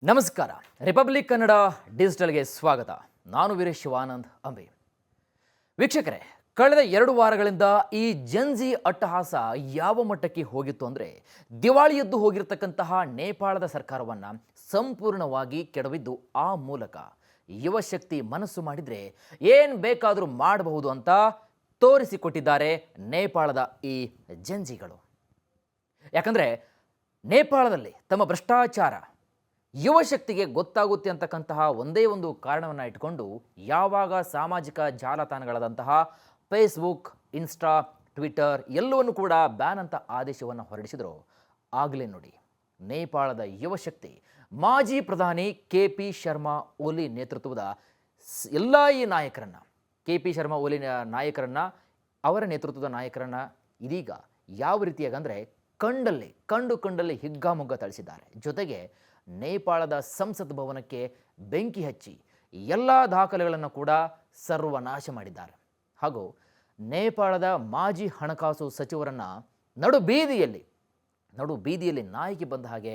ನಮಸ್ಕಾರ. ರಿಪಬ್ಲಿಕ್ ಕನ್ನಡ ಡಿಜಿಟಲ್ಗೆ ಸ್ವಾಗತ. ನಾನು ವೀರೇಶ್ ಶಿವಾನಂದ್ ಅಂಬೆ. ವೀಕ್ಷಕರೇ, ಕಳೆದ 2 ವಾರಗಳಿಂದ ಈ ಜನ್ಜಿ ಅಟ್ಟಹಾಸ ಯಾವ ಮಟ್ಟಕ್ಕೆ ಹೋಗಿತ್ತು ಅಂದರೆ, ದಿವಾಳಿಯದ್ದು ಹೋಗಿರ್ತಕ್ಕಂತಹ ನೇಪಾಳದ ಸರ್ಕಾರವನ್ನು ಸಂಪೂರ್ಣವಾಗಿ ಕೆಡವಿದ್ದು ಆ ಮೂಲಕ ಯುವಶಕ್ತಿ ಮನಸ್ಸು ಮಾಡಿದರೆ ಏನು ಬೇಕಾದರೂ ಮಾಡಬಹುದು ಅಂತ ತೋರಿಸಿಕೊಟ್ಟಿದ್ದಾರೆ ನೇಪಾಳದ ಈ ಜನ್ಜಿಗಳು. ಯಾಕಂದರೆ ನೇಪಾಳದಲ್ಲಿ ತಮ್ಮ ಭ್ರಷ್ಟಾಚಾರ ಯುವಶಕ್ತಿಗೆ ಗೊತ್ತಾಗುತ್ತೆ ಅಂತಕ್ಕಂತಹ ಒಂದೇ ಒಂದು ಕಾರಣವನ್ನು ಇಟ್ಕೊಂಡು ಯಾವಾಗ ಸಾಮಾಜಿಕ ಜಾಲತಾಣಗಳಾದಂತಹ ಫೇಸ್ಬುಕ್, ಇನ್ಸ್ಟಾ, ಟ್ವಿಟರ್ ಎಲ್ಲವನ್ನು ಕೂಡ ಬ್ಯಾನ್ ಅಂತ ಆದೇಶವನ್ನು ಹೊರಡಿಸಿದ್ರು, ಆಗಲೇ ನೋಡಿ ನೇಪಾಳದ ಯುವಶಕ್ತಿ ಮಾಜಿ ಪ್ರಧಾನಿ KP ಶರ್ಮಾ ಓಲಿ ನೇತೃತ್ವದ ಎಲ್ಲ ಈ ನಾಯಕರನ್ನು, KP ಶರ್ಮಾ ಓಲಿ ನಾಯಕರನ್ನು, ಅವರ ನೇತೃತ್ವದ ನಾಯಕರನ್ನು ಇದೀಗ ಯಾವ ರೀತಿಯಾಗಿ ಅಂದರೆ ಕಂಡಲ್ಲಿ ಹಿಗ್ಗಾಮುಗ್ಗ ಥಳಿಸಿದ್ದಾರೆ. ಜೊತೆಗೆ ನೇಪಾಳದ ಸಂಸತ್ ಭವನಕ್ಕೆ ಬೆಂಕಿ ಹಚ್ಚಿ ಎಲ್ಲ ದಾಖಲೆಗಳನ್ನು ಕೂಡ ಸರ್ವನಾಶ ಮಾಡಿದ್ದಾರೆ. ಹಾಗೂ ನೇಪಾಳದ ಮಾಜಿ ಹಣಕಾಸು ಸಚಿವರನ್ನು ನಡು ಬೀದಿಯಲ್ಲಿ ನಾಯಿಗೆ ಬಂದ ಹಾಗೆ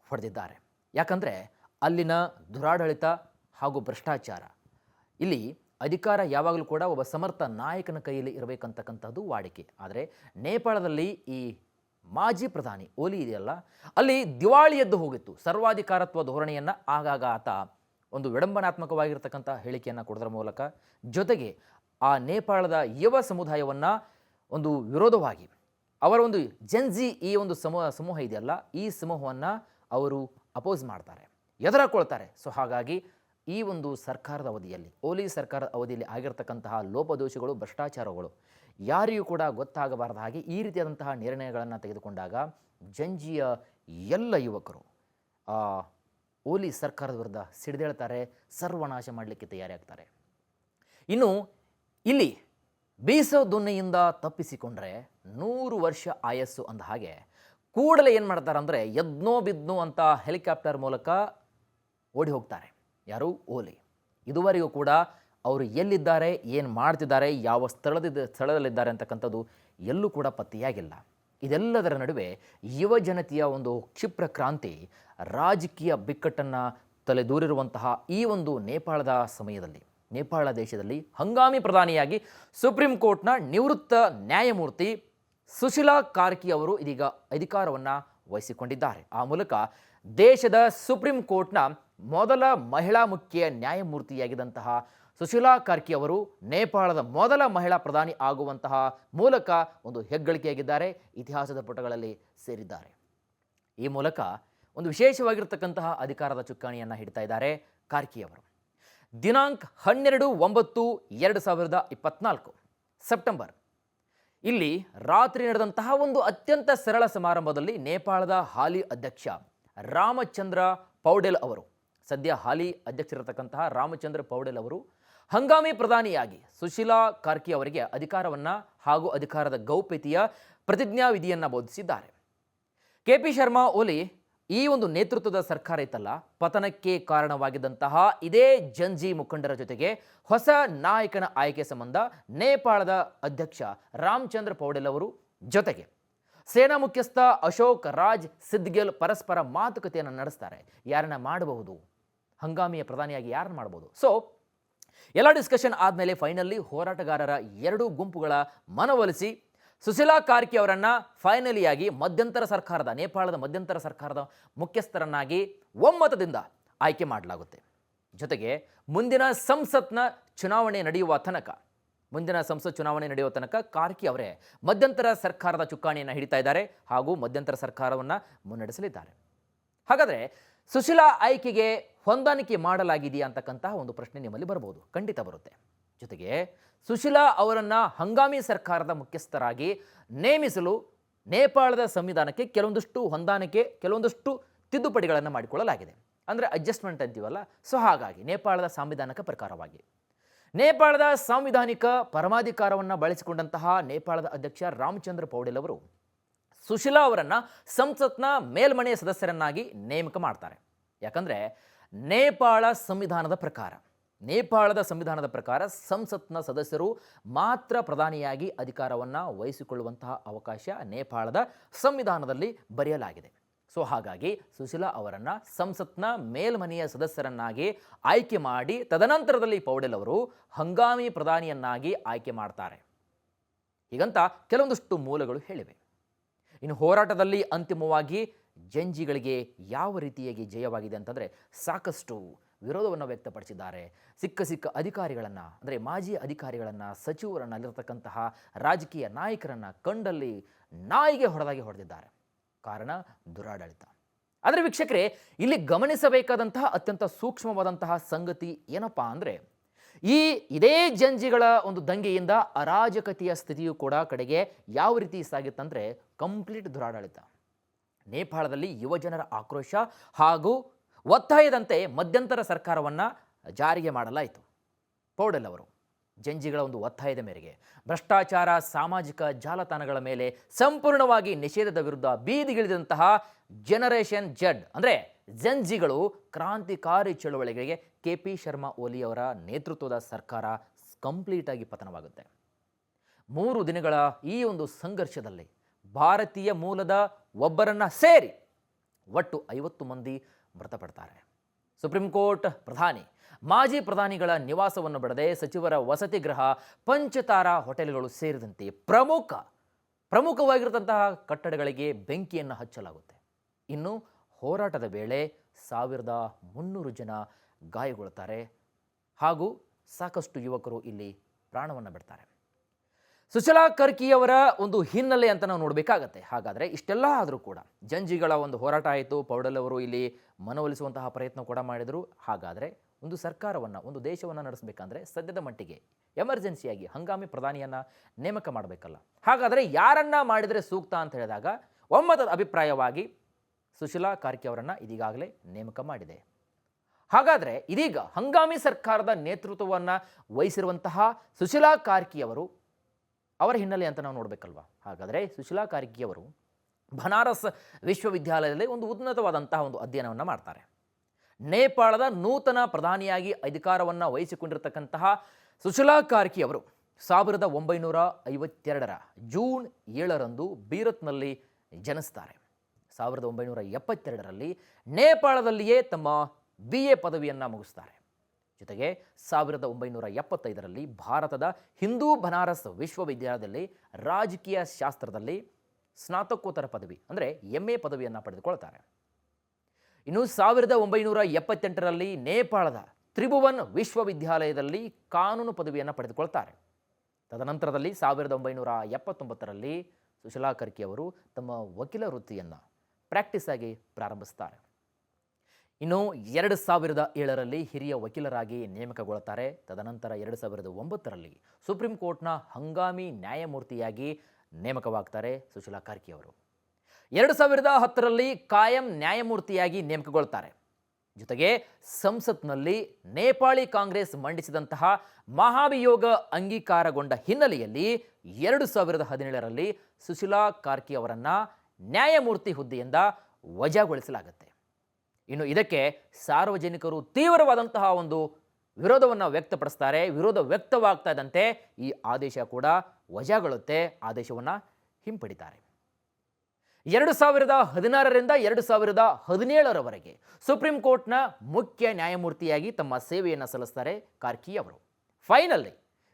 ಹೊಡೆದಿದ್ದಾರೆ. ಯಾಕಂದರೆ ಅಲ್ಲಿನ ದುರಾಡಳಿತ ಹಾಗೂ ಭ್ರಷ್ಟಾಚಾರ, ಇಲ್ಲಿ ಅಧಿಕಾರ ಯಾವಾಗಲೂ ಕೂಡ ಒಬ್ಬ ಸಮರ್ಥ ನಾಯಕನ ಕೈಯಲ್ಲಿ ಇರಬೇಕಂತಕ್ಕಂಥದ್ದು ವಾಡಿಕೆ. ಆದರೆ ನೇಪಾಳದಲ್ಲಿ ಈ ಮಾಜಿ ಪ್ರಧಾನಿ ಓಲಿ ಇದೆಯಲ್ಲ, ಅಲ್ಲಿ ದಿವಾಳಿ ಎದ್ದು ಹೋಗಿತ್ತು. ಸರ್ವಾಧಿಕಾರತ್ವ ಧೋರಣೆಯನ್ನು ಆಗಾಗ ಆತ ಒಂದು ವಿಡಂಬನಾತ್ಮಕವಾಗಿರ್ತಕ್ಕಂಥ ಹೇಳಿಕೆಯನ್ನು ಕೊಡೋದ್ರ ಮೂಲಕ, ಜೊತೆಗೆ ಆ ನೇಪಾಳದ ಯುವ ಸಮುದಾಯವನ್ನು ಒಂದು ವಿರೋಧವಾಗಿ ಅವರ ಒಂದು ಜನ್ಜಿ ಈ ಒಂದು ಸಮೂಹ ಇದೆಯಲ್ಲ, ಈ ಸಮೂಹವನ್ನು ಅವರು ಅಪೋಸ್ ಮಾಡ್ತಾರೆ, ಎದುರಾಕೊಳ್ತಾರೆ. ಸೊ ಹಾಗಾಗಿ ಈ ಒಂದು ಸರ್ಕಾರದ ಅವಧಿಯಲ್ಲಿ, ಓಲಿ ಸರ್ಕಾರದ ಅವಧಿಯಲ್ಲಿ ಆಗಿರ್ತಕ್ಕಂತಹ ಲೋಪದೋಷಗಳು, ಭ್ರಷ್ಟಾಚಾರಗಳು ಯಾರಿಗೂ ಕೂಡ ಗೊತ್ತಾಗಬಾರದ ಹಾಗೆ ಈ ರೀತಿಯಾದಂತಹ ನಿರ್ಣಯಗಳನ್ನು ತೆಗೆದುಕೊಂಡಾಗ ಜಂಜಿಯ ಎಲ್ಲ ಯುವಕರು ಓಲಿ ಸರ್ಕಾರದ ವಿರುದ್ಧ ಸಿಡಿದೇಳ್ತಾರೆ, ಸರ್ವನಾಶ ಮಾಡಲಿಕ್ಕೆ ತಯಾರಿಯಾಗ್ತಾರೆ. ಇನ್ನು ಇಲ್ಲಿ ಬೀಸೋದೊನ್ನೆಯಿಂದ ತಪ್ಪಿಸಿಕೊಂಡ್ರೆ 100 ವರ್ಷ ಆಯಸ್ಸು ಅಂದ ಹಾಗೆ ಕೂಡಲೇ ಏನು ಮಾಡ್ತಾರೆ ಅಂದರೆ, ಎದ್ನೋ ಬಿದ್ನೋ ಅಂತ ಹೆಲಿಕಾಪ್ಟರ್ ಮೂಲಕ ಓಡಿ ಹೋಗ್ತಾರೆ. ಯಾರು? ಓಲಿ. ಇದುವರೆಗೂ ಕೂಡ ಅವರು ಎಲ್ಲಿದ್ದಾರೆ, ಏನು ಮಾಡ್ತಿದ್ದಾರೆ, ಯಾವ ಸ್ಥಳದಲ್ಲಿದ್ದಾರೆ ಅಂತಕ್ಕಂಥದ್ದು ಎಲ್ಲೂ ಕೂಡ ಪತ್ತೆಯಾಗಿಲ್ಲ. ಇದೆಲ್ಲದರ ನಡುವೆ ಯುವ ಜನತೆಯ ಒಂದು ಕ್ಷಿಪ್ರ ಕ್ರಾಂತಿ, ರಾಜಕೀಯ ಬಿಕ್ಕಟ್ಟನ್ನು ತಲೆದೂರಿರುವಂತಹ ಈ ಒಂದು ನೇಪಾಳದ ಸಮಯದಲ್ಲಿ, ನೇಪಾಳ ದೇಶದಲ್ಲಿ ಹಂಗಾಮಿ ಪ್ರಧಾನಿಯಾಗಿ ಸುಪ್ರೀಂ ಕೋರ್ಟ್ನ ನಿವೃತ್ತ ನ್ಯಾಯಮೂರ್ತಿ ಸುಶೀಲಾ ಕಾರ್ಕಿ ಅವರು ಇದೀಗ ಅಧಿಕಾರವನ್ನು ವಹಿಸಿಕೊಂಡಿದ್ದಾರೆ. ಆ ಮೂಲಕ ದೇಶದ ಸುಪ್ರೀಂ ಕೋರ್ಟ್ನ ಮೊದಲ ಮಹಿಳಾ ಮುಖ್ಯ ನ್ಯಾಯಮೂರ್ತಿಯಾಗಿದ್ದಂತಹ ಸುಶೀಲಾ ಕಾರ್ಕಿ ಅವರು ನೇಪಾಳದ ಮೊದಲ ಮಹಿಳಾ ಪ್ರಧಾನಿ ಆಗುವಂತಹ ಮೂಲಕ ಒಂದು ಹೆಗ್ಗಳಿಕೆಯಾಗಿದ್ದಾರೆ, ಇತಿಹಾಸದ ಪುಟಗಳಲ್ಲಿ ಸೇರಿದ್ದಾರೆ. ಈ ಮೂಲಕ ಒಂದು ವಿಶೇಷವಾಗಿರ್ತಕ್ಕಂತಹ ಅಧಿಕಾರದ ಚುಕ್ಕಾಣಿಯನ್ನು ಹಿಡ್ತಾ ಇದ್ದಾರೆ ಕಾರ್ಕಿ ಅವರು. ದಿನಾಂಕ 12/9/2024 ಸೆಪ್ಟೆಂಬರ್ ಇಲ್ಲಿ ರಾತ್ರಿ ನಡೆದಂತಹ ಒಂದು ಅತ್ಯಂತ ಸರಳ ಸಮಾರಂಭದಲ್ಲಿ ನೇಪಾಳದ ಹಾಲಿ ಅಧ್ಯಕ್ಷ ರಾಮಚಂದ್ರ ಪೌಡೆಲ್ ಅವರು, ಸದ್ಯ ಹಾಲಿ ಅಧ್ಯಕ್ಷರಿರತಕ್ಕಂತಹ ರಾಮಚಂದ್ರ ಪೌಡೆಲ್ ಅವರು ಹಂಗಾಮಿ ಪ್ರಧಾನಿಯಾಗಿ ಸುಶೀಲಾ ಕಾರ್ಕಿ ಅವರಿಗೆ ಅಧಿಕಾರವನ್ನು ಹಾಗೂ ಅಧಿಕಾರದ ಗೌಪ್ಯತೆಯ ಪ್ರತಿಜ್ಞಾ ವಿಧಿಯನ್ನು ಬೋಧಿಸಿದ್ದಾರೆ. KP ಶರ್ಮಾ ಓಲಿ ಈ ಒಂದು ನೇತೃತ್ವದ ಸರ್ಕಾರ ಇತ್ತಲ್ಲ, ಪತನಕ್ಕೆ ಕಾರಣವಾಗಿದ್ದಂತಹ ಇದೇ ಜನ್ಜಿ ಮುಖಂಡರ ಜೊತೆಗೆ ಹೊಸ ನಾಯಕನ ಆಯ್ಕೆ ಸಂಬಂಧ ನೇಪಾಳದ ಅಧ್ಯಕ್ಷ ರಾಮಚಂದ್ರ ಪೌಡೆಲ್ ಅವರು ಜೊತೆಗೆ ಸೇನಾ ಮುಖ್ಯಸ್ಥ ಅಶೋಕ್ ರಾಜ್ ಸಿದ್ಗೇಲ್ ಪರಸ್ಪರ ಮಾತುಕತೆಯನ್ನು ನಡೆಸ್ತಾರೆ. ಯಾರನ್ನ ಮಾಡಬಹುದು, ಹಂಗಾಮಿಯ ಪ್ರಧಾನಿಯಾಗಿ ಯಾರನ್ನ ಮಾಡಬಹುದು. ಸೊ ಎಲ್ಲ ಡಿಸ್ಕಷನ್ ಆದಮೇಲೆ ಫೈನಲಿ ಹೋರಾಟಗಾರರ 2 ಗುಂಪುಗಳ ಮನವೊಲಿಸಿ ಸುಶೀಲಾ ಕಾರ್ಕಿ ಅವರನ್ನು ಫೈನಲಿಯಾಗಿ ನೇಪಾಳದ ಮಧ್ಯಂತರ ಸರ್ಕಾರದ ಮುಖ್ಯಸ್ಥರನ್ನಾಗಿ ಒಮ್ಮತದಿಂದ ಆಯ್ಕೆ ಮಾಡಲಾಗುತ್ತೆ. ಜೊತೆಗೆ ಮುಂದಿನ ಸಂಸತ್ ಚುನಾವಣೆ ನಡೆಯುವ ತನಕ ಕಾರ್ಕಿ ಅವರೇ ಮಧ್ಯಂತರ ಸರ್ಕಾರದ ಚುಕ್ಕಾಣಿಯನ್ನು ಹಿಡಿತಾ ಇದ್ದಾರೆ ಹಾಗೂ ಮಧ್ಯಂತರ ಸರ್ಕಾರವನ್ನು ಮುನ್ನಡೆಸಲಿದ್ದಾರೆ. ಹಾಗಾದರೆ ಸುಶೀಲಾ ಆಯ್ಕೆಗೆ ಹೊಂದಾಣಿಕೆ ಮಾಡಲಾಗಿದೆಯಾ ಅಂತಕ್ಕಂತಹ ಒಂದು ಪ್ರಶ್ನೆ ನಿಮ್ಮಲ್ಲಿ ಬರಬಹುದು. ಖಂಡಿತ ಬರುತ್ತೆ. ಜೊತೆಗೆ ಸುಶೀಲಾ ಅವರನ್ನು ಹಂಗಾಮಿ ಸರ್ಕಾರದ ಮುಖ್ಯಸ್ಥರಾಗಿ ನೇಮಿಸಲು ನೇಪಾಳದ ಸಂವಿಧಾನಕ್ಕೆ ಕೆಲವೊಂದಷ್ಟು ತಿದ್ದುಪಡಿಗಳನ್ನು ಮಾಡಿಕೊಳ್ಳಲಾಗಿದೆ. ಅಂದರೆ ಅಡ್ಜಸ್ಟ್ಮೆಂಟ್ ಅಂತೀವಲ್ಲ. ಸೊ ಹಾಗಾಗಿ ನೇಪಾಳದ ಸಾಂವಿಧಾನಿಕ ಪ್ರಕಾರವಾಗಿ ನೇಪಾಳದ ಸಾಂವಿಧಾನಿಕ ಪರಮಾಧಿಕಾರವನ್ನು ಬಳಸಿಕೊಂಡಂತಹ ನೇಪಾಳದ ಅಧ್ಯಕ್ಷ ರಾಮಚಂದ್ರ ಪೌಡೆಲ್ ಅವರು ಸುಶೀಲಾ ಅವರನ್ನು ಸಂಸತ್ನ ಮೇಲ್ಮನೆಯ ಸದಸ್ಯರನ್ನಾಗಿ ನೇಮಕ ಮಾಡ್ತಾರೆ. ಯಾಕಂದರೆ ನೇಪಾಳದ ಸಂವಿಧಾನದ ಪ್ರಕಾರ ಸಂಸತ್ನ ಸದಸ್ಯರು ಮಾತ್ರ ಪ್ರಧಾನಿಯಾಗಿ ಅಧಿಕಾರವನ್ನು ವಹಿಸಿಕೊಳ್ಳುವಂತಹ ಅವಕಾಶ ನೇಪಾಳದ ಸಂವಿಧಾನದಲ್ಲಿ ಬರೆಯಲಾಗಿದೆ. ಸೊ ಹಾಗಾಗಿ ಸುಶೀಲಾ ಅವರನ್ನು ಸಂಸತ್ನ ಮೇಲ್ಮನೆಯ ಸದಸ್ಯರನ್ನಾಗಿ ಆಯ್ಕೆ ಮಾಡಿ ತದನಂತರದಲ್ಲಿ ಪೌಡೆಲ್ ಅವರು ಹಂಗಾಮಿ ಪ್ರಧಾನಿಯನ್ನಾಗಿ ಆಯ್ಕೆ ಮಾಡ್ತಾರೆ ಹೀಗಂತ ಕೆಲವೊಂದಷ್ಟು ಮೂಲಗಳು ಹೇಳಿವೆ. ಇನ್ನು ಹೋರಾಟದಲ್ಲಿ ಅಂತಿಮವಾಗಿ ಜಂಜಿಗಳಿಗೆ ಯಾವ ರೀತಿಯಾಗಿ ಜಯವಾಗಿದೆ ಅಂತಂದರೆ ಸಾಕಷ್ಟು ವಿರೋಧವನ್ನು ವ್ಯಕ್ತಪಡಿಸಿದ್ದಾರೆ. ಸಿಕ್ಕ ಅಧಿಕಾರಿಗಳನ್ನು ಅಂದರೆ ಮಾಜಿ ಅಧಿಕಾರಿಗಳನ್ನು, ಸಚಿವರನ್ನು, ಅಲ್ಲಿರತಕ್ಕಂತಹ ರಾಜಕೀಯ ನಾಯಕರನ್ನು ಕಂಡಲ್ಲಿ ನಾಯಿಗೆ ಹೊಡೆದಿದ್ದಾರೆ. ಕಾರಣ ದುರಾಡಳಿತ. ಆದರೆ ವೀಕ್ಷಕರೇ, ಇಲ್ಲಿ ಗಮನಿಸಬೇಕಾದಂತಹ ಅತ್ಯಂತ ಸೂಕ್ಷ್ಮವಾದಂತಹ ಸಂಗತಿ ಏನಪ್ಪ ಅಂದರೆ ಇದೇ ಜಂಜಿಗಳ ಒಂದು ದಂಗೆಯಿಂದ ಅರಾಜಕತೆಯ ಸ್ಥಿತಿಯು ಕೂಡ ಕಡೆಗೆ ಯಾವ ರೀತಿ ಸಾಗಿತ್ತಂದರೆ ಕಂಪ್ಲೀಟ್ ದುರಾಡಳಿತ. ನೇಪಾಳದಲ್ಲಿ ಯುವಜನರ ಆಕ್ರೋಶ ಹಾಗೂ ಒತ್ತಾಯದಂತೆ ಮಧ್ಯಂತರ ಸರ್ಕಾರವನ್ನು ಜಾರಿಗೆ ಮಾಡಲಾಯಿತು. ಪೌಡೆಲ್ ಅವರು ಜಂಜಿಗಳ ಒಂದು ಒತ್ತಾಯದ ಮೇರೆಗೆ ಭ್ರಷ್ಟಾಚಾರ, ಸಾಮಾಜಿಕ ಜಾಲತಾಣಗಳ ಮೇಲೆ ಸಂಪೂರ್ಣವಾಗಿ ನಿಷೇಧದ ವಿರುದ್ಧ ಬೀದಿಗಿಳಿದಂತಹ ಜನರೇಷನ್ ಜೆಡ್ ಅಂದರೆ ಜಂಜಿಗಳು ಕ್ರಾಂತಿಕಾರಿ ಚಳುವಳಿಗಳಿಗೆ KP ಶರ್ಮಾ ಓಲಿ ಅವರ ನೇತೃತ್ವದ ಸರ್ಕಾರ ಕಂಪ್ಲೀಟಾಗಿ ಪತನವಾಗುತ್ತೆ. 3 ದಿನಗಳ ಈ ಒಂದು ಸಂಘರ್ಷದಲ್ಲಿ ಭಾರತೀಯ ಮೂಲದ ಒಬ್ಬರನ್ನ ಸೇರಿ ಒಟ್ಟು 50 ಮಂದಿ ಮೃತಪಡ್ತಾರೆ. ಸುಪ್ರೀಂ ಕೋರ್ಟ್ ಪ್ರಧಾನಿ, ಮಾಜಿ ಪ್ರಧಾನಿಗಳ ನಿವಾಸವನ್ನು ಬಿಡದೆ ಸಚಿವರ ವಸತಿ ಗೃಹ, ಪಂಚತಾರಾ ಹೋಟೆಲ್ಗಳು ಸೇರಿದಂತೆ ಪ್ರಮುಖವಾಗಿರತಂತಹ ಕಟ್ಟಡಗಳಿಗೆ ಬೆಂಕಿಯನ್ನು ಹಚ್ಚಲಾಗುತ್ತೆ. ಇನ್ನು ಹೋರಾಟದ ವೇಳೆ 1300 ಜನ ಗಾಯಗೊಳ್ಳುತ್ತಾರೆ ಹಾಗೂ ಸಾಕಷ್ಟು ಯುವಕರು ಇಲ್ಲಿ ಪ್ರಾಣವನ್ನು ಬಿಡ್ತಾರೆ. ಸುಶೀಲಾ ಕರ್ಕಿಯವರ ಒಂದು ಹಿನ್ನೆಲೆ ಅಂತ ನಾವು ನೋಡಬೇಕಾಗತ್ತೆ. ಹಾಗಾದರೆ ಇಷ್ಟೆಲ್ಲ ಆದರೂ ಕೂಡ ಜಂಜಿಗಳ ಒಂದು ಹೋರಾಟ ಆಯಿತು. ಪೌಡೆಲ್ ಅವರು ಇಲ್ಲಿ ಮನವೊಲಿಸುವಂತಹ ಪ್ರಯತ್ನ ಕೂಡ ಮಾಡಿದರು. ಹಾಗಾದರೆ ಒಂದು ಸರ್ಕಾರವನ್ನು, ಒಂದು ದೇಶವನ್ನು ನಡೆಸಬೇಕಂದ್ರೆ ಸದ್ಯದ ಮಟ್ಟಿಗೆ ಎಮರ್ಜೆನ್ಸಿಯಾಗಿ ಹಂಗಾಮಿ ಪ್ರಧಾನಿಯನ್ನು ನೇಮಕ ಮಾಡಬೇಕಲ್ಲ. ಹಾಗಾದರೆ ಯಾರನ್ನ ಮಾಡಿದರೆ ಸೂಕ್ತ ಅಂತ ಹೇಳಿದಾಗ ಒಮ್ಮತದ ಅಭಿಪ್ರಾಯವಾಗಿ ಸುಶೀಲಾ ಕಾರ್ಕಿ ಅವರನ್ನು ಇದೀಗಾಗಲೇ ನೇಮಕ ಮಾಡಿದೆ. ಹಾಗಾದರೆ ಇದೀಗ ಹಂಗಾಮಿ ಸರ್ಕಾರದ ನೇತೃತ್ವವನ್ನು ವಹಿಸಿರುವಂತಹ ಸುಶೀಲಾ ಕಾರ್ಕಿ ಅವರು ಅವರ ಹಿನ್ನೆಲೆ ಅಂತ ನಾವು ನೋಡಬೇಕಲ್ವಾ. ಹಾಗಾದರೆ ಸುಶೀಲಾ ಕಾರ್ಕಿ ಅವರು ಬನಾರಸ್ ವಿಶ್ವವಿದ್ಯಾಲಯದಲ್ಲಿ ಒಂದು ಉನ್ನತವಾದಂತಹ ಒಂದು ಅಧ್ಯಯನವನ್ನು ಮಾಡ್ತಾರೆ. ನೇಪಾಳದ ನೂತನ ಪ್ರಧಾನಿಯಾಗಿ ಅಧಿಕಾರವನ್ನು ವಹಿಸಿಕೊಂಡಿರತಕ್ಕಂತಹ ಸುಶೀಲಾ ಕಾರ್ಕಿ ಅವರು 1952 ಜೂನ್ 7 ಬೀರತ್ನಲ್ಲಿ ಜನಿಸ್ತಾರೆ. 1972 ನೇಪಾಳದಲ್ಲಿಯೇ ತಮ್ಮ BA ಪದವಿಯನ್ನು ಮುಗಿಸ್ತಾರೆ. ಜೊತೆಗೆ 1975 ಭಾರತದ ಹಿಂದೂ ಬನಾರಸ್ ವಿಶ್ವವಿದ್ಯಾಲಯದಲ್ಲಿ ರಾಜಕೀಯ ಶಾಸ್ತ್ರದಲ್ಲಿ ಸ್ನಾತಕೋತ್ತರ ಪದವಿ ಅಂದರೆ MA ಪದವಿಯನ್ನು ಪಡೆದುಕೊಳ್ತಾರೆ. ಇನ್ನು 1978 ನೇಪಾಳದ ತ್ರಿಭುವನ್ ವಿಶ್ವವಿದ್ಯಾಲಯದಲ್ಲಿ ಕಾನೂನು ಪದವಿಯನ್ನು ಪಡೆದುಕೊಳ್ತಾರೆ. ತದನಂತರದಲ್ಲಿ 1979 ಸುಶೀಲಾ ಕರ್ಕಿ ಅವರು ತಮ್ಮ ವಕೀಲ ವೃತ್ತಿಯನ್ನು ಪ್ರಾಕ್ಟೀಸ್ ಆಗಿ ಪ್ರಾರಂಭಿಸ್ತಾರೆ. ಇನ್ನು 2007 ಹಿರಿಯ ವಕೀಲರಾಗಿ ನೇಮಕಗೊಳ್ಳುತ್ತಾರೆ. ತದನಂತರ 2009 ಸುಪ್ರೀಂ ಕೋರ್ಟ್ನ ಹಂಗಾಮಿ ನ್ಯಾಯಮೂರ್ತಿಯಾಗಿ ನೇಮಕವಾಗ್ತಾರೆ ಸುಶೀಲಾ ಕಾರ್ಕಿ ಅವರು. 2010 ಕಾಯಂ ನ್ಯಾಯಮೂರ್ತಿಯಾಗಿ ನೇಮಕಗೊಳ್ತಾರೆ. ಜೊತೆಗೆ ಸಂಸತ್ನಲ್ಲಿ ನೇಪಾಳಿ ಕಾಂಗ್ರೆಸ್ ಮಂಡಿಸಿದಂತಹ ಮಹಾಭಿಯೋಗ ಅಂಗೀಕಾರಗೊಂಡ ಹಿನ್ನೆಲೆಯಲ್ಲಿ 2017 ಸುಶೀಲಾ ಕಾರ್ಕಿ ಅವರನ್ನು ನ್ಯಾಯಮೂರ್ತಿ ಹುದ್ದೆಯಿಂದ ವಜಾಗೊಳಿಸಲಾಗುತ್ತೆ. ಇನ್ನು ಇದಕ್ಕೆ ಸಾರ್ವಜನಿಕರು ತೀವ್ರವಾದಂತಹ ಒಂದು ವಿರೋಧವನ್ನು ವ್ಯಕ್ತಪಡಿಸ್ತಾರೆ. ವಿರೋಧ ವ್ಯಕ್ತವಾಗ್ತಾ ಇದ್ದಂತೆ ಈ ಆದೇಶ ಕೂಡ ವಜಾಗೊಳ್ಳುತ್ತೆ. ಆದೇಶವನ್ನು ಹಿಂಪಡಿತಾರೆ. 2016 2017 ಸುಪ್ರೀಂ ಕೋರ್ಟ್ನ ಮುಖ್ಯ ನ್ಯಾಯಮೂರ್ತಿಯಾಗಿ ತಮ್ಮ ಸೇವೆಯನ್ನು ಸಲ್ಲಿಸ್ತಾರೆ ಕಾರ್ಕಿ ಅವರು.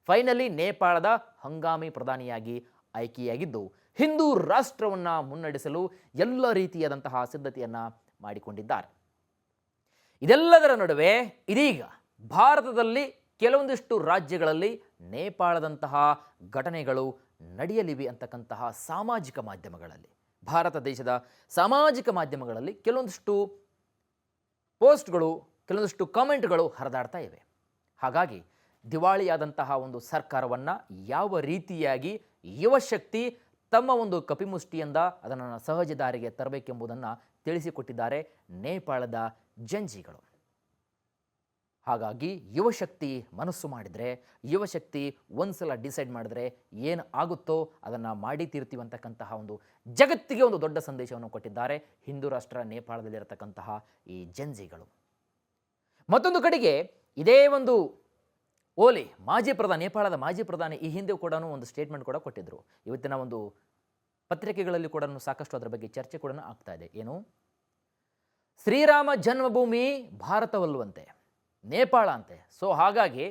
ಫೈನಲಿ ನೇಪಾಳದ ಹಂಗಾಮಿ ಪ್ರಧಾನಿಯಾಗಿ ಆಯ್ಕೆಯಾಗಿದ್ದು ಹಿಂದೂ ರಾಷ್ಟ್ರವನ್ನು ಮುನ್ನಡೆಸಲು ಎಲ್ಲ ರೀತಿಯಾದಂತಹ ಸಿದ್ಧತೆಯನ್ನು ಮಾಡಿಕೊಂಡಿದ್ದಾರೆ. ಇದೆಲ್ಲದರ ನಡುವೆ ಇದೀಗ ಭಾರತದಲ್ಲಿ ಕೆಲವೊಂದಿಷ್ಟು ರಾಜ್ಯಗಳಲ್ಲಿ ನೇಪಾಳದಂತಹ ಘಟನೆಗಳು ನಡೆಯಲಿವೆ ಅಂತಕ್ಕಂತಹ ಸಾಮಾಜಿಕ ಮಾಧ್ಯಮಗಳಲ್ಲಿ, ಭಾರತ ದೇಶದ ಸಾಮಾಜಿಕ ಮಾಧ್ಯಮಗಳಲ್ಲಿ ಕೆಲವೊಂದಿಷ್ಟು ಪೋಸ್ಟ್ಗಳು, ಕೆಲವೊಂದಿಷ್ಟು ಕಾಮೆಂಟ್ಗಳು ಹರಿದಾಡ್ತಾ ಇವೆ. ಹಾಗಾಗಿ ದಿವಾಳಿಯಾದಂತಹ ಒಂದು ಸರ್ಕಾರವನ್ನು ಯಾವ ರೀತಿಯಾಗಿ ಯುವಶಕ್ತಿ ತಮ್ಮ ಒಂದು ಕಪಿಮುಷ್ಟಿಯಿಂದ ಅದನ್ನು ಸಹಜ ದಾರಿಗೆ ತರಬೇಕೆಂಬುದನ್ನು ತಿಳಿಸಿಕೊಟ್ಟಿದ್ದಾರೆ ನೇಪಾಳದ ಜಂಜಿಗಳು. ಹಾಗಾಗಿ ಯುವಶಕ್ತಿ ಮನಸ್ಸು ಮಾಡಿದರೆ, ಯುವಶಕ್ತಿ ಒಂದ್ಸಲ ಡಿಸೈಡ್ ಮಾಡಿದ್ರೆ ಏನು ಆಗುತ್ತೋ ಅದನ್ನು ಮಾಡಿ ತೀರ್ತೀವಿ ಅಂತಕ್ಕಂತಹ ಒಂದು ಜಗತ್ತಿಗೆ ಒಂದು ದೊಡ್ಡ ಸಂದೇಶವನ್ನು ಕೊಟ್ಟಿದ್ದಾರೆ ಹಿಂದೂ ರಾಷ್ಟ್ರ ನೇಪಾಳದಲ್ಲಿರತಕ್ಕಂತಹ ಈ ಜಂಜಿಗಳು. ಮತ್ತೊಂದು ಕಡೆಗೆ ಇದೇ ಒಂದು ಓಲಿ ನೇಪಾಳದ ಮಾಜಿ ಪ್ರಧಾನಿ ಈ ಹಿಂದೆ ಕೂಡ ಒಂದು ಸ್ಟೇಟ್ಮೆಂಟ್ ಕೂಡ ಕೊಟ್ಟಿದ್ದರು. ಇವತ್ತಿನ ಒಂದು ಪತ್ರಿಕೆಗಳಲ್ಲಿ ಕೂಡ ಸಾಕಷ್ಟು ಅದರ ಬಗ್ಗೆ ಚರ್ಚೆ ಕೂಡ ಆಗ್ತಾ ಇದೆ. ಏನು, ಶ್ರೀರಾಮ ಜನ್ಮಭೂಮಿ ಭಾರತವಲ್ಲವಂತೆ, ನೇಪಾಳ ಅಂತೆ. ಸೊ ಹಾಗಾಗಿ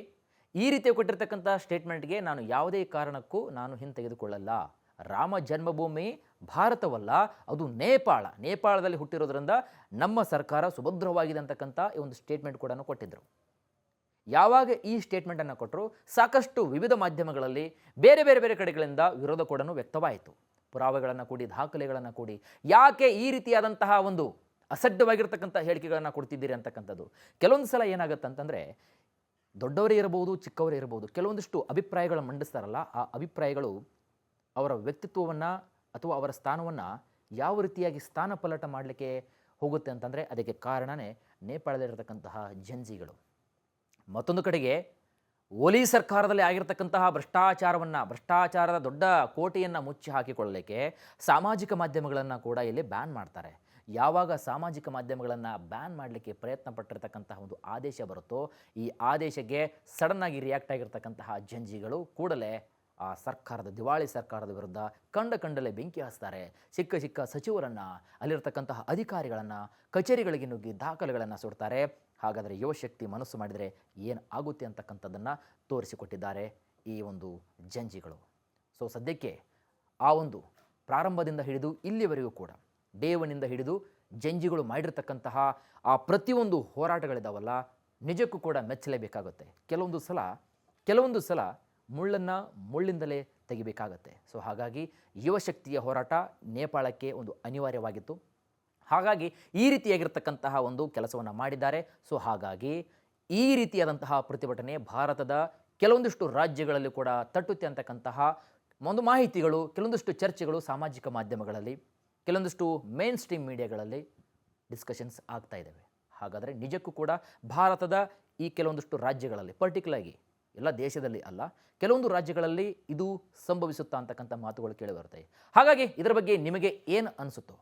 ಈ ರೀತಿ ಕೊಟ್ಟಿರ್ತಕ್ಕಂಥ ಸ್ಟೇಟ್ಮೆಂಟ್ಗೆ ನಾನು ಯಾವುದೇ ಕಾರಣಕ್ಕೂ ನಾನು ಹಿಂತೆಗೆದುಕೊಳ್ಳಲ್ಲ. ರಾಮ ಜನ್ಮಭೂಮಿ ಭಾರತವಲ್ಲ, ಅದು ನೇಪಾಳ. ನೇಪಾಳದಲ್ಲಿ ಹುಟ್ಟಿರೋದ್ರಿಂದ ನಮ್ಮ ಸರ್ಕಾರ ಸುಭದ್ರವಾಗಿದೆ ಅಂತಕ್ಕಂಥ ಈ ಒಂದು ಸ್ಟೇಟ್ಮೆಂಟ್ ಕೂಡ ಕೊಟ್ಟಿದ್ದರು. ಯಾವಾಗ ಈ ಸ್ಟೇಟ್ಮೆಂಟನ್ನು ಕೊಟ್ಟರು, ಸಾಕಷ್ಟು ವಿವಿಧ ಮಾಧ್ಯಮಗಳಲ್ಲಿ ಬೇರೆ ಬೇರೆ ಬೇರೆ ಕಡೆಗಳಿಂದ ವಿರೋಧ ಕೂಡ ವ್ಯಕ್ತವಾಯಿತು. ಪುರಾವೆಗಳನ್ನು ಕೂಡಿ, ದಾಖಲೆಗಳನ್ನು ಕೂಡಿ, ಯಾಕೆ ಈ ರೀತಿಯಾದಂತಹ ಒಂದು ಅಸಡ್ಡವಾಗಿರ್ತಕ್ಕಂಥ ಹೇಳಿಕೆಗಳನ್ನು ಕೊಡ್ತಿದ್ದೀರಿ ಅಂತಕ್ಕಂಥದ್ದು. ಕೆಲವೊಂದು ಸಲ ಏನಾಗುತ್ತೆ ಅಂತಂದರೆ, ದೊಡ್ಡವರೇ ಇರಬಹುದು, ಚಿಕ್ಕವರೇ ಇರಬಹುದು, ಕೆಲವೊಂದಿಷ್ಟು ಅಭಿಪ್ರಾಯಗಳು ಮಂಡಿಸ್ತಾರಲ್ಲ, ಆ ಅಭಿಪ್ರಾಯಗಳು ಅವರ ವ್ಯಕ್ತಿತ್ವವನ್ನು ಅಥವಾ ಅವರ ಸ್ಥಾನವನ್ನು ಯಾವ ರೀತಿಯಾಗಿ ಸ್ಥಾನ ಪಲ್ಲಟ ಮಾಡಲಿಕ್ಕೆ ಹೋಗುತ್ತೆ ಅಂತಂದರೆ, ಅದಕ್ಕೆ ಕಾರಣವೇ ನೇಪಾಳದಲ್ಲಿರತಕ್ಕಂತಹ ಜಂಜಿಗಳು. ಮತ್ತೊಂದು ಕಡೆಗೆ ಓಲಿ ಸರ್ಕಾರದಲ್ಲಿ ಆಗಿರ್ತಕ್ಕಂತಹ ಭ್ರಷ್ಟಾಚಾರದ ದೊಡ್ಡ ಕೋಟೆಯನ್ನು ಮುಚ್ಚಿ ಹಾಕಿಕೊಳ್ಳಲಿಕ್ಕೆ ಸಾಮಾಜಿಕ ಮಾಧ್ಯಮಗಳನ್ನು ಕೂಡ ಇಲ್ಲಿ ಬ್ಯಾನ್ ಮಾಡ್ತಾರೆ. ಯಾವಾಗ ಸಾಮಾಜಿಕ ಮಾಧ್ಯಮಗಳನ್ನು ಬ್ಯಾನ್ ಮಾಡಲಿಕ್ಕೆ ಪ್ರಯತ್ನ ಪಟ್ಟಿರ್ತಕ್ಕಂತಹ ಒಂದು ಆದೇಶ ಬರುತ್ತೋ, ಈ ಆದೇಶಕ್ಕೆ ಸಡನ್ನಾಗಿ ರಿಯಾಕ್ಟ್ ಆಗಿರ್ತಕ್ಕಂತಹ ಜಂಜಿಗಳು ಕೂಡಲೇ ಆ ಸರ್ಕಾರದ, ದಿವಾಳಿ ಸರ್ಕಾರದ ವಿರುದ್ಧ ಕಂಡಲೇ ಬೆಂಕಿ ಹಚ್ತಾರೆ. ಸಿಕ್ಕ ಸಚಿವರನ್ನು, ಅಲ್ಲಿರ್ತಕ್ಕಂತಹ ಅಧಿಕಾರಿಗಳನ್ನು, ಕಚೇರಿಗಳಿಗೆ ನುಗ್ಗಿ ದಾಖಲೆಗಳನ್ನು ಸುಡ್ತಾರೆ. ಹಾಗಾದರೆ ಯುವಶಕ್ತಿ ಮನಸ್ಸು ಮಾಡಿದರೆ ಏನು ಆಗುತ್ತೆ ಅಂತಕ್ಕಂಥದ್ದನ್ನು ತೋರಿಸಿಕೊಟ್ಟಿದ್ದಾರೆ ಈ ಒಂದು ಜಂಜಿಗಳು. ಸೊ ಸದ್ಯಕ್ಕೆ ಆ ಒಂದು ಪ್ರಾರಂಭದಿಂದ ಹಿಡಿದು ಇಲ್ಲಿವರೆಗೂ ಕೂಡ, ಡೇ ಒನ್ನಿಂದ ಹಿಡಿದು ಜಂಜಿಗಳು ಮಾಡಿರ್ತಕ್ಕಂತಹ ಆ ಪ್ರತಿಯೊಂದು ಹೋರಾಟಗಳಿದಾವಲ್ಲ, ನಿಜಕ್ಕೂ ಕೂಡ ಮೆಚ್ಚಲೇಬೇಕಾಗುತ್ತೆ. ಕೆಲವೊಂದು ಸಲ ಮುಳ್ಳನ್ನು ಮುಳ್ಳಿಂದಲೇ ತೆಗಿಬೇಕಾಗತ್ತೆ. ಸೊ ಹಾಗಾಗಿ ಯುವಶಕ್ತಿಯ ಹೋರಾಟ ನೇಪಾಳಕ್ಕೆ ಒಂದು ಅನಿವಾರ್ಯವಾಗಿತ್ತು. ಹಾಗಾಗಿ ಈ ರೀತಿಯಾಗಿರ್ತಕ್ಕಂತಹ ಒಂದು ಕೆಲಸವನ್ನು ಮಾಡಿದ್ದಾರೆ. ಸೊ ಹಾಗಾಗಿ ಈ ರೀತಿಯಾದಂತಹ ಪ್ರತಿಭಟನೆ ಭಾರತದ ಕೆಲವೊಂದಿಷ್ಟು ರಾಜ್ಯಗಳಲ್ಲಿ ಕೂಡ ತಟ್ಟುತ್ತೆ ಅಂತಕ್ಕಂತಹ ಒಂದು ಮಾಹಿತಿಗಳು, ಕೆಲವೊಂದಿಷ್ಟು ಚರ್ಚೆಗಳು ಸಾಮಾಜಿಕ ಮಾಧ್ಯಮಗಳಲ್ಲಿ, ಕೆಲವೊಂದಿಷ್ಟು ಮೇನ್ ಸ್ಟ್ರೀಮ್ ಮೀಡಿಯಾಗಳಲ್ಲಿ ಡಿಸ್ಕಷನ್ಸ್ ಆಗ್ತಾ ಇದ್ದಾವೆ. ಹಾಗಾದರೆ ನಿಜಕ್ಕೂ ಕೂಡ ಭಾರತದ ಈ ಕೆಲವೊಂದಿಷ್ಟು ರಾಜ್ಯಗಳಲ್ಲಿ, ಪರ್ಟಿಕ್ಯುಲರ್ಲಿ ಎಲ್ಲ ದೇಶದಲ್ಲಿ ಅಲ್ಲ, ಕೆಲವೊಂದು ರಾಜ್ಯಗಳಲ್ಲಿ ಇದು ಸಂಭವಿಸುತ್ತಾ ಅಂತಕ್ಕಂಥ ಮಾತುಗಳು ಕೇಳಿಬರ್ತವೆ. ಹಾಗಾಗಿ ಇದರ ಬಗ್ಗೆ ನಿಮಗೆ ಏನು ಅನಿಸುತ್ತೋ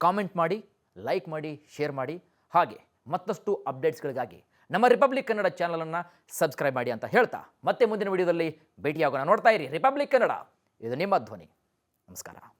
ಕಾಮೆಂಟ್ ಮಾಡಿ, ಲೈಕ್ ಮಾಡಿ, ಶೇರ್ ಮಾಡಿ. ಹಾಗೆ ಮತ್ತಷ್ಟು ಅಪ್ಡೇಟ್ಸ್ಗಳಿಗಾಗಿ ನಮ್ಮ ರಿಪಬ್ಲಿಕ್ ಕನ್ನಡ ಚಾನಲನ್ನು ಸಬ್ಸ್ಕ್ರೈಬ್ ಮಾಡಿ ಅಂತ ಹೇಳ್ತಾ, ಮತ್ತೆ ಮುಂದಿನ ವಿಡಿಯೋದಲ್ಲಿ ಭೇಟಿಯಾಗೋಣ. ನೋಡ್ತಾ ಇರಿ ರಿಪಬ್ಲಿಕ್ ಕನ್ನಡ, ಇದು ನಿಮ್ಮ ಧ್ವನಿ. ನಮಸ್ಕಾರ.